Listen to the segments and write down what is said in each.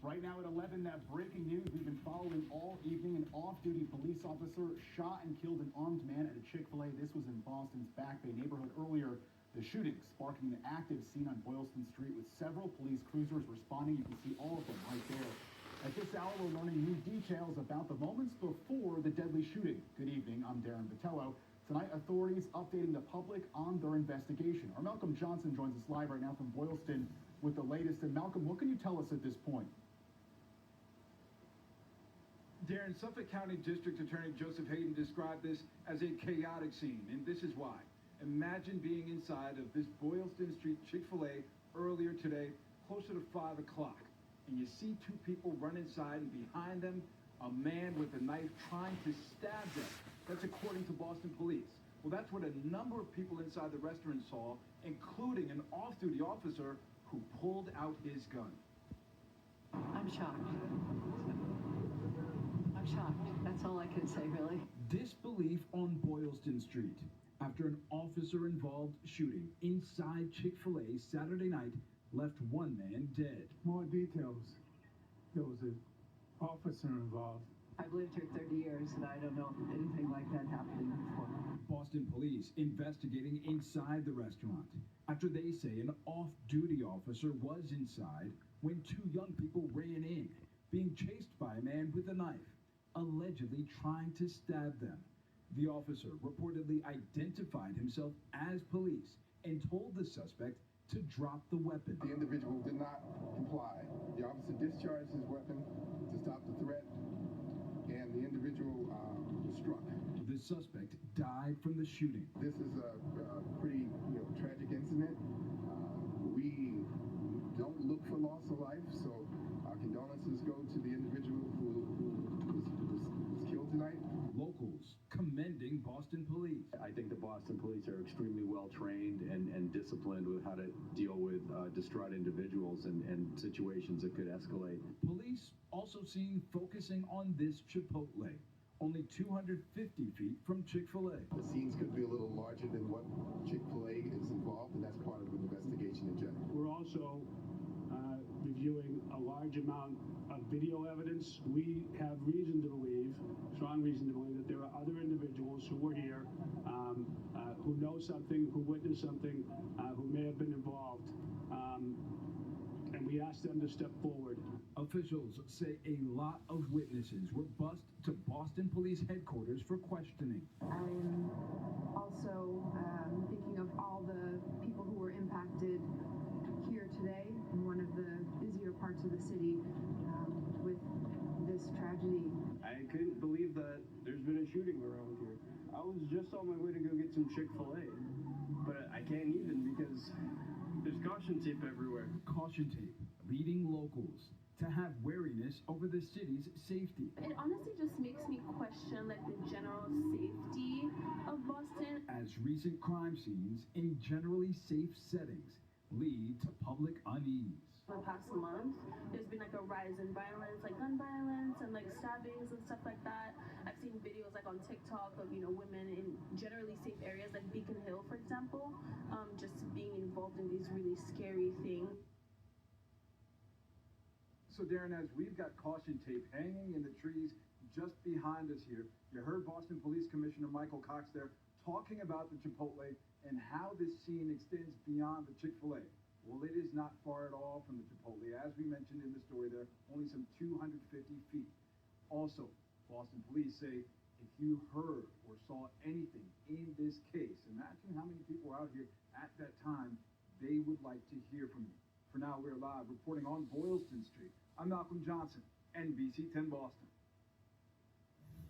Right now at 11, that breaking news we've been following all evening. An off-duty police officer shot and killed an armed man at a Chick-fil-A. This was in Boston's Back Bay neighborhood earlier. The shooting sparking an active scene on Boylston Street with several police cruisers responding. You can see all of them right there. At this hour, we're learning new details about the moments before the deadly shooting. Good evening, I'm Darren Vitello. Tonight, authorities updating the public on their investigation. Our Malcolm Johnson joins us live right now from Boylston with the latest. And Malcolm, what can you tell us at this point? Darren, Suffolk County District Attorney Joseph Hayden described this as a chaotic scene, and this is why. Imagine being inside of this Boylston Street Chick-fil-A earlier today, closer to 5 o'clock, and you see two people run inside, and behind them, a man with a knife trying to stab them. That's according to Boston police. Well, that's what a number of people inside the restaurant saw, including an off-duty officer who pulled out his gun. I'm shocked. I'm shocked. That's all I can say, really. Disbelief on Boylston Street after an officer-involved shooting inside Chick-fil-A Saturday night left one man dead. More details. There was an officer involved. I've lived here 30 years, and I don't know anything like that happening before. Boston police investigating inside the restaurant after they say an off-duty officer was inside when two young people ran in, being chased by a man with a knife, allegedly trying to stab them. The officer reportedly identified himself as police and told the suspect to drop the weapon. The individual did not comply. The officer discharged his weapon to stop the threat, and the individual was struck. The suspect died from the shooting. This is a pretty tragic incident. We don't look for loss of life, so our condolences go to the individual who was killed tonight. Locals commending Boston police. I think the Boston police are extremely well trained and disciplined with how to deal with distraught individuals and situations that could escalate. Police also seen focusing on this Chipotle, only 250 feet from Chick-fil-A. The scenes could be a little larger than what Chick-fil-A is involved, and that's part of an investigation in general. We're also reviewing a large amount of video evidence. We have reason to believe, strong reason to believe, that there are other individuals who were here, who know something, who witnessed something, who may have been involved. And we asked them to step forward. Officials say a lot of witnesses were bussed to Boston Police headquarters for questioning. I'm also thinking of all the people who were impacted here today in one of the busier parts of the city with this tragedy. I couldn't believe that there's been a shooting around here. I was just on my way to go get some Chick-fil-A, but I can't even because there's caution tape everywhere. Caution tape leading locals to have wariness over the city's safety. It honestly just makes me question the general safety of Boston. As recent crime scenes in generally safe settings lead to public unease. For the past month, there's been a rise in violence, gun violence and stabbings and stuff like that. I've seen videos on TikTok of women in generally safe areas like Beacon Hill, for example, just being involved in these really scary things. So Darren, as we've got caution tape hanging in the trees just behind us here, you heard Boston Police Commissioner Michael Cox there talking about the Chipotle and how this scene extends beyond the Chick-fil-A. Well, it is not far at all from the Chipotle. As we mentioned in the story there, only some 250 feet. Also, Boston police say if you heard or saw anything in this case, imagine how many people were out here at that time, they would like to hear from you. For now, we're live reporting on Boylston Street. I'm Malcolm Johnson, NBC 10 Boston.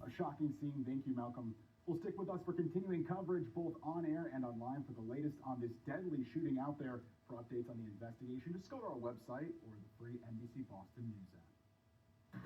A shocking scene. Thank you, Malcolm. We'll stick with us for continuing coverage both on air and online for the latest on this deadly shooting out there. For updates on the investigation, just go to our website or the free NBC Boston News app.